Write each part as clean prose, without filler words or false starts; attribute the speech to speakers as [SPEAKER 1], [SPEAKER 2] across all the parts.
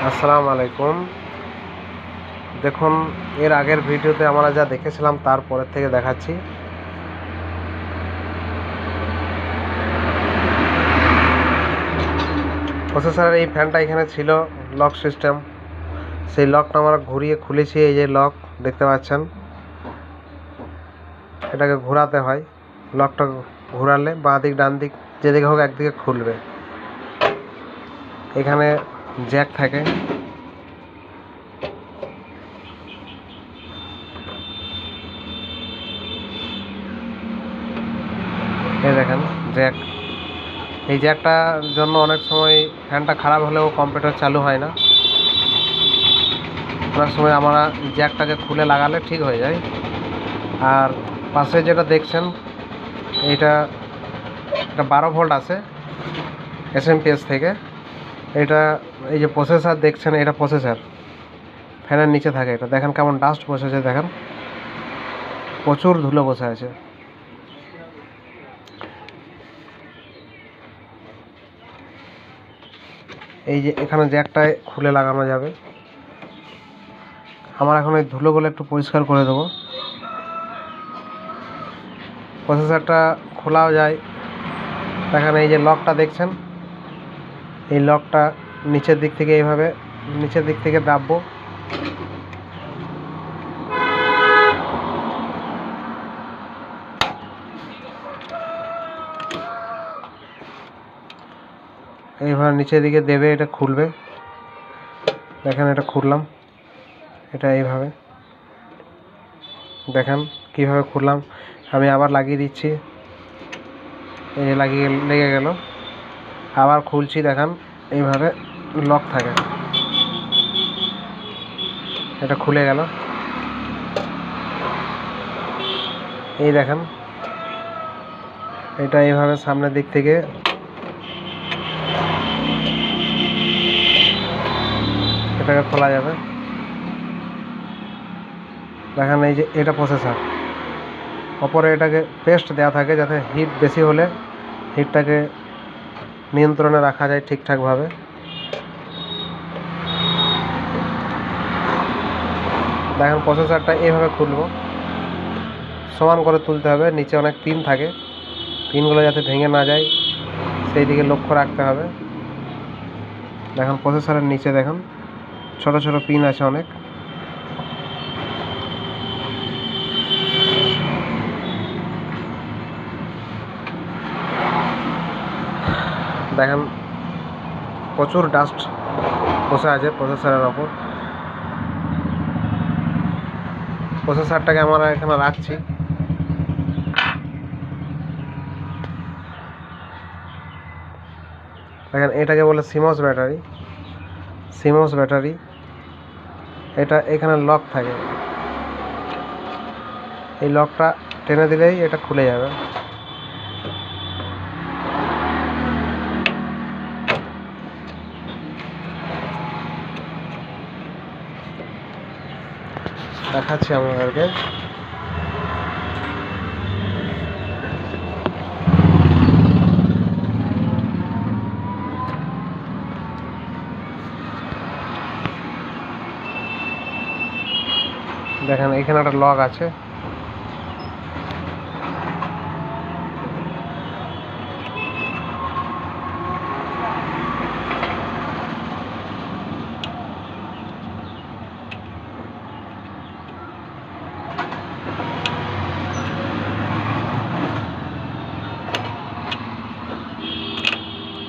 [SPEAKER 1] আসসালামু আলাইকুম। দেখুন, এর আগের ভিডিওতে আমরা যা দেখেছিলাম তারপরের থেকে দেখাচ্ছি। প্রসেসরের এই ফ্যানটা এখানে ছিল লক সিস্টেম, সেই লকটা আমরা ঘুরিয়ে খুলেছি। এই যে লক দেখতে পাচ্ছেন, এটাকে ঘোরাতে হয়। লকটা ঘোরালে বাঁ দিক ডান দিক যেদিকে হোক একদিকে খুলবে। এখানে জ্যাক থাকে, এই দেখেন জ্যাক। এই জ্যাকটার জন্য অনেক সময় ফ্যানটা খারাপ হলেও কম্পিউটার চালু হয় না। অনেক সময় আমরা জ্যাকটাকে খুলে লাগালে ঠিক হয়ে যায়। আর পাশে যেটা দেখছেন, এটা 12 ভোল্ট আছে এসএমপিএস থেকে। এটা এই যে প্রসেসর দেখছেন, এটা প্রসেসর ফ্যানের নিচে থাকে। এটা দেখেন কেমন ডাস্ট বসেছে, দেখেন প্রচুর ধুলো বসে আছে। এই যে এখানে জ্যাকটায় খুলে লাগানো যাবে। আমার এখন এই ধুলোগুলো একটু পরিষ্কার করে দেবো। প্রসেসরটা খোলাও যায়। দেখেন এই যে লকটা দেখছেন, এই লকটা নিচের দিক থেকে এইভাবে নিচের দিক থেকে দাববো। এইভাবে নিচের দিকে দেবে, এটা খুলবে। দেখেন এটা খুললাম, এটা এইভাবে দেখেন কিভাবে খুললাম। আমি আবার লাগিয়ে দিচ্ছি, এই যে লাগিয়ে লেগে গেল। আবার খুলছি, দেখেন এইভাবে লক থাকে, এটা খুলে গেল। এই দেখেন এটা এইভাবে সামনের দিক থেকে এটাকে খোলা যাবে। দেখেন এই যে এটা প্রসেসর, ওপরে এটাকে পেস্ট দেওয়া থাকে যাতে হিট বেশি হলে হিটটাকে নিয়ন্ত্রণে রাখা যায় ঠিকঠাকভাবে। দেখেন প্রসেসরটা এইভাবে খুলবো, সমান করে তুলতে হবে। নিচে অনেক পিন থাকে, পিনগুলো যাতে ভেঙে না যায় সেই দিকে লক্ষ্য রাখতে হবে। দেখেন প্রসেসরের নিচে দেখেন ছোট ছোট পিন আছে অনেক। দেখেন প্রচুর ডাস্ট বসে আছে প্রসেসরের ওপর। প্রসেসরটাকে আমরা এখানে রাখছি। দেখেন এটাকে বলে সিমস ব্যাটারি। সিমস ব্যাটারি এটা এখানে লক থাকে, এই লকটা টেনে দিলেই এটা খুলে যাবে। দেখাচ্ছি আপনাদেরকে। দেখেন এখানে একটা লক আছে,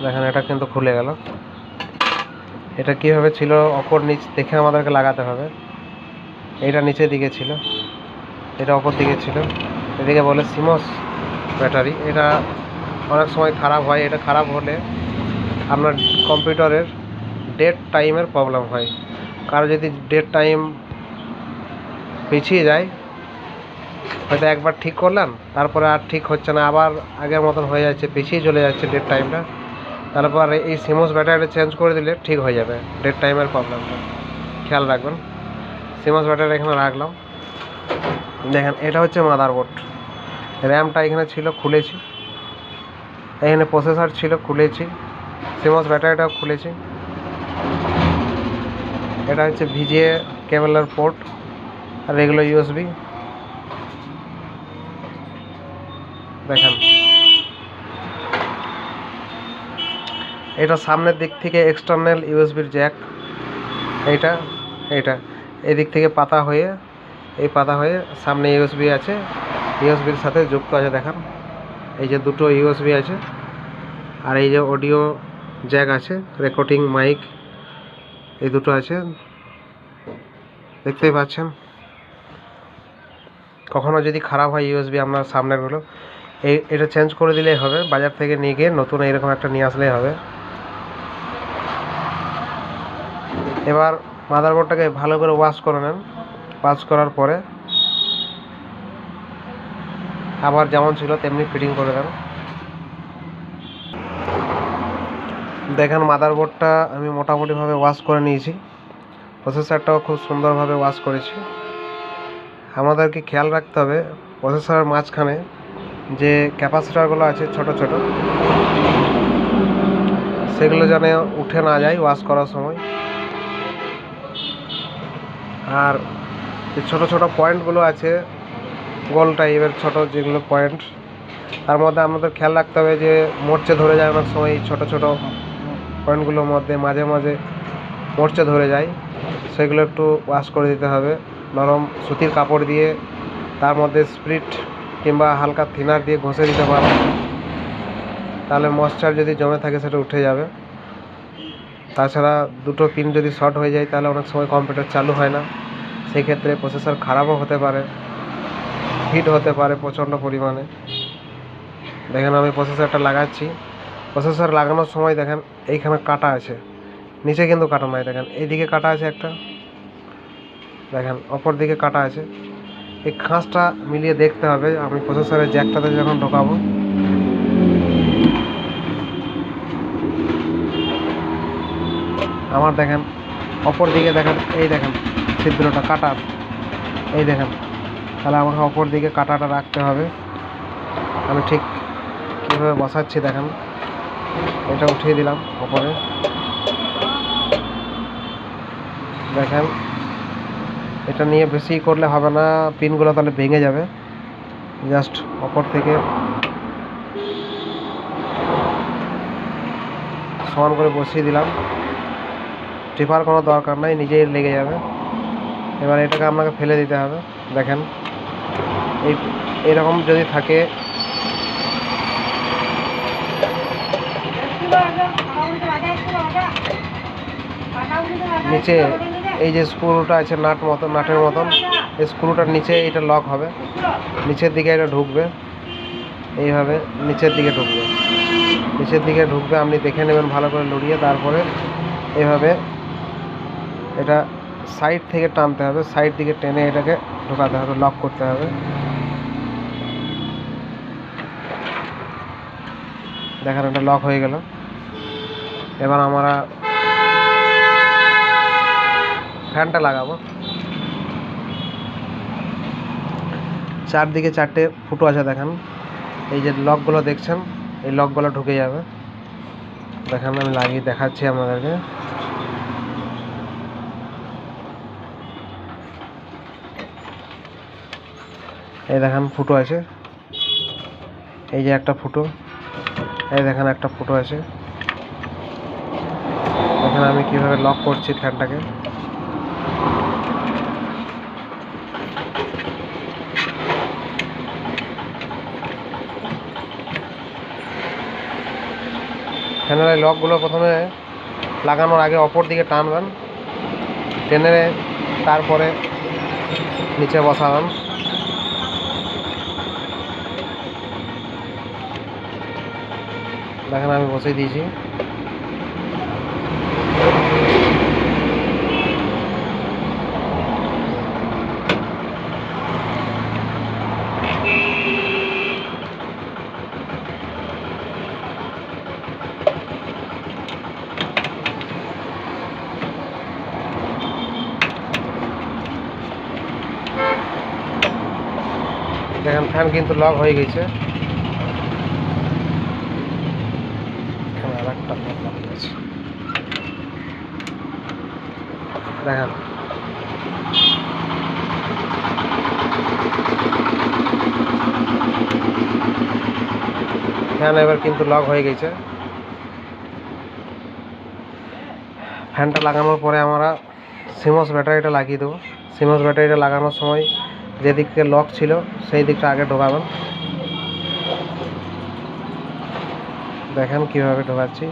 [SPEAKER 1] দেখেন এটা কিন্তু খুলে গেল। এটা কীভাবে ছিল অপর নিচ দেখে আমাদেরকে লাগাতে হবে। এটা নিচের দিকে ছিল, এটা অপর দিকে ছিল। এদিকে বলে সিমস ব্যাটারি। এটা অনেক সময় খারাপ হয়। এটা খারাপ হলে আপনার কম্পিউটারের ডেট টাইমের প্রবলেম হয়। কারো যদি ডেট টাইম পিছিয়ে যায়, হয়তো একবার ঠিক করলেন, তারপরে আর ঠিক হচ্ছে না, আবার আগের মতন হয়ে যাচ্ছে, পিছিয়ে চলে যাচ্ছে ডেট টাইমটা। তারপর এই সিমস ব্যাটারিটা চেঞ্জ করে দিলে ঠিক হয়ে যাবে ডেট টাইমের প্রবলেমটা। খেয়াল রাখবেন। সিমস ব্যাটারি এখানে রাখলাম। দেখেন এটা হচ্ছে মাদারবোর্ড। র্যামটা এখানে ছিল, খুলেছি। এখানে প্রসেসর ছিল, খুলেছি। সিমস ব্যাটারিটাও খুলেছি। এটা হচ্ছে ভিজিএ কেবলের পোর্ট আর এগুলো ইউএসবি। দেখেন এটা সামনের দিক থেকে এক্সটার্নাল ইউএসবির জ্যাক। এইটা এদিক থেকে পাতা হয়ে সামনে ইউএসবি আছে, ইউএসবির সাথে যুক্ত আছে। দেখেন এই যে দুটো ইউএসবি আছে, আর এই যে অডিও জ্যাক আছে, রেকর্ডিং মাইক, এই দুটো আছে, দেখতেই পাচ্ছেন। কখনো যদি খারাপ হয় ইউএসবি আপনার সামনেরগুলো, এটা চেঞ্জ করে দিলেই হবে, বাজার থেকে নিয়ে গিয়ে নতুন এরকম একটা নিয়ে আসলেই হবে। এবার মাদারবোর্ডটাকে ভালো করে ওয়াশ করে নেন। ওয়াশ করার পরে আবার যেমন ছিল তেমনি ফিটিং করে দেন। দেখেন মাদারবোর্ডটা আমি মোটামুটিভাবে ওয়াশ করে নিয়েছি, প্রসেসরটাও খুব সুন্দরভাবে ওয়াশ করেছি। আমাদেরকে খেয়াল রাখতে হবে প্রসেসরের মাঝখানে যে ক্যাপাসিটারগুলো আছে ছোট ছোট, সেগুলো যেন উঠে না যায় ওয়াশ করার সময়। আর যে ছোটো ছোটো পয়েন্টগুলো আছে গোল টাইপের ছোটো যেগুলো পয়েন্ট, তার মধ্যে আমাদের খেয়াল রাখতে হবে যে মরচে ধরে যায় অনেক সময়, ছোটো ছোটো পয়েন্টগুলোর মধ্যে মাঝে মাঝে মরচে ধরে যায়, সেগুলো একটু ওয়াশ করে দিতে হবে নরম সুতির কাপড় দিয়ে। তার মধ্যে স্প্রিট কিংবা হালকা থিনার দিয়ে ঘষে দিতে পারো, তাহলে ময়েশ্চার যদি জমে থাকে সেটা উঠে যাবে। তাছাড়া দুটো পিন যদি শর্ট হয়ে যায় তাহলে অনেক সময় কম্পিউটার চালু হয় না, সেই ক্ষেত্রে প্রসেসর খারাপও হতে পারে, হিট হতে পারে প্রচণ্ড পরিমাণে। দেখেন আমি প্রসেসরটা লাগাচ্ছি, প্রসেসর লাগানোর সময় দেখেন এইখানে কাটা আছে, নিচে কিন্তু কাটা নয়। দেখেন এইদিকে কাটা আছে একটা, দেখেন অপর দিকে কাটা আছে। এই খাঁজটা মিলিয়ে দেখতে হবে। আমি প্রসেসরের জ্যাকটাতে যখন ঢোকাবো, আমার দেখেন অপর দিকে দেখেন, এই দেখেন ছিদ্রটা কাটার, এই দেখেন, তাহলে আমাকে অপর দিকে কাটাটা রাখতে হবে। আমি ঠিক কীভাবে বসাচ্ছি দেখেন, এটা উঠিয়ে দিলাম ওপরে, দেখেন এটা নিয়ে বেশি করলে হবে না, পিনগুলো তাহলে ভেঙে যাবে। জাস্ট ওপর থেকে সমান করে বসিয়ে দিলাম, টিপার কোনো দরকার নাই, নিজেই লেগে যাবে। এবার এটাকে আপনাকে ফেলে দিতে হবে। দেখেন এইরকম যদি থাকে, নিচে এই যে স্ক্রুটা আছে নাটের মতন, এই স্ক্রুটার নিচে এটা লক হবে, নিচের দিকে এটা ঢুকবে, এইভাবে নিচের দিকে ঢুকবে। আপনি দেখে নেবেন ভালো করে লড়িয়ে, তারপরে এইভাবে এটা সাইড থেকে টানতে হবে, সাইড দিকে টেনে এটাকে ঢোকাতে হবে, লক করতে হবে। দেখেন এটা লক হয়ে গেল। এবার আমরা ফ্যানটা লাগাবো। চারদিকে চারটে ফুটো আছে, দেখেন এই যে লকগুলো দেখছেন, এই লকগুলো ঢুকে যাবে। দেখেন আমি লাগিয়ে দেখাচ্ছি আপনাদেরকে। এই দেখেন ফুটো আছে, এই যে একটা ফুটো, এই দেখেন একটা ফুটো আছে। দেখেন আমি কিভাবে লক করছি ফ্যানটাকে। ফ্যানের এই লকগুলো প্রথমে লাগানোর আগে অপর দিকে টানবেন, টেনে তারপরে নিচে বসাবেন। দেখেন আমি বসিয়ে দিয়েছি। দেখেন ফ্যান কিন্তু লক হয়ে গেছে। এখানে আরেকটা লক আছে। দেখেন ফ্যান এবার কিন্তু লক হয়ে গেছে। ফ্যানটা লাগানোর পরে আমরা সিমস ব্যাটারিটা লাগিয়ে দেবো। সিমস ব্যাটারিটা লাগানোর সময় যে দিক থেকে লক ছিল সেই দিকটা আগে ঢোকাবেন। দেখেন কীভাবে ঢোকাচ্ছি,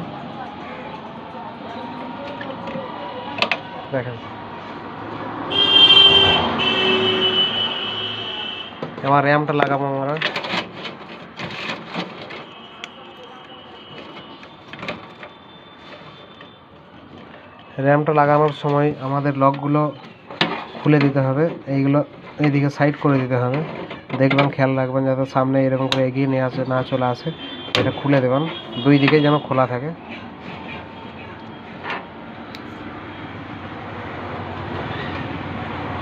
[SPEAKER 1] দেখেন। এবার র্যামটা লাগাবো আমরা। র্যামটা লাগানোর সময় আমাদের লকগুলো খুলে দিতে হবে, এইগুলো এইদিকে সাইড করে দিতে হবে। দেখবেন, খেয়াল রাখবেন যাতে সামনে এরকম করে এগিয়ে নিয়ে আসে, না চলে আসে। এটা খুলে দেবেন, দুই দিকে যেন খোলা থাকে।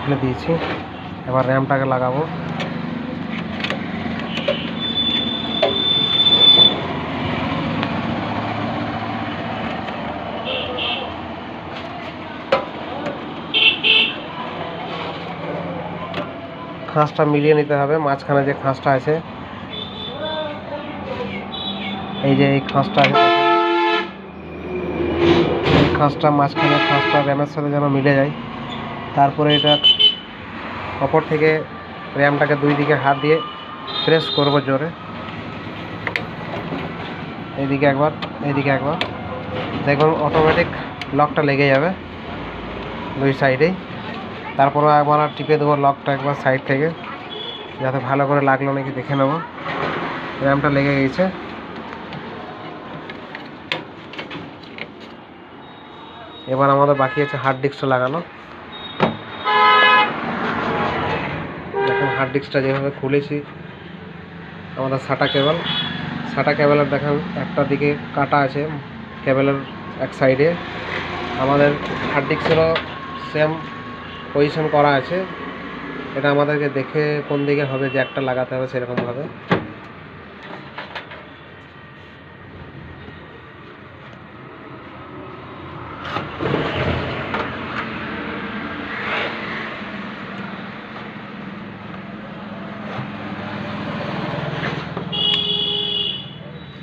[SPEAKER 1] খুলে দিয়েছি। এবার র্যামটাকে লাগাবো। খাঁজটা মিলিয়ে নিতে হবে, মাঝখানে যে খাঁজটা আছে, এই যে এই খাঁজটা আছে, এই খাঁজটা মাঝখানে খাঁজটা র্যামের সাথে যেন মিলে যায়। তারপরে এটা অপর থেকে র্যামটাকে দুই দিকে হাত দিয়ে প্রেস করব জোরে, এইদিকে একবার এইদিকে একবার। দেখুন অটোমেটিক লকটা লেগে যাবে দুই সাইডেই। তারপরে একবার টিপে দেবো লকটা একবার সাইড থেকে, যাতে ভালো করে লাগলো নাকি দেখে নেব। র্যামটা লেগে গেছে। এবার আমাদের বাকি আছে হার্ড ডিস্কটা লাগানো। দেখুন হার্ড ডিস্কটা যেভাবে খুলেছি, আমাদের সাটা কেবলের দেখেন একটা দিকে কাটা আছে, কেবলের এক সাইডে। আমাদের হার্ড ডিস্কেরও সেম পজিশন করা আছে। এটা আমাদেরকে দেখে কোন দিকে হবে জ্যাকটা লাগাতে হবে সেরকমভাবে।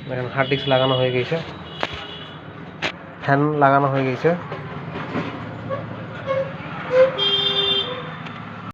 [SPEAKER 1] দেখেন হার্ড ডিস্ক লাগানো হয়ে গেছে, ফ্যান লাগানো হয়ে গেছে।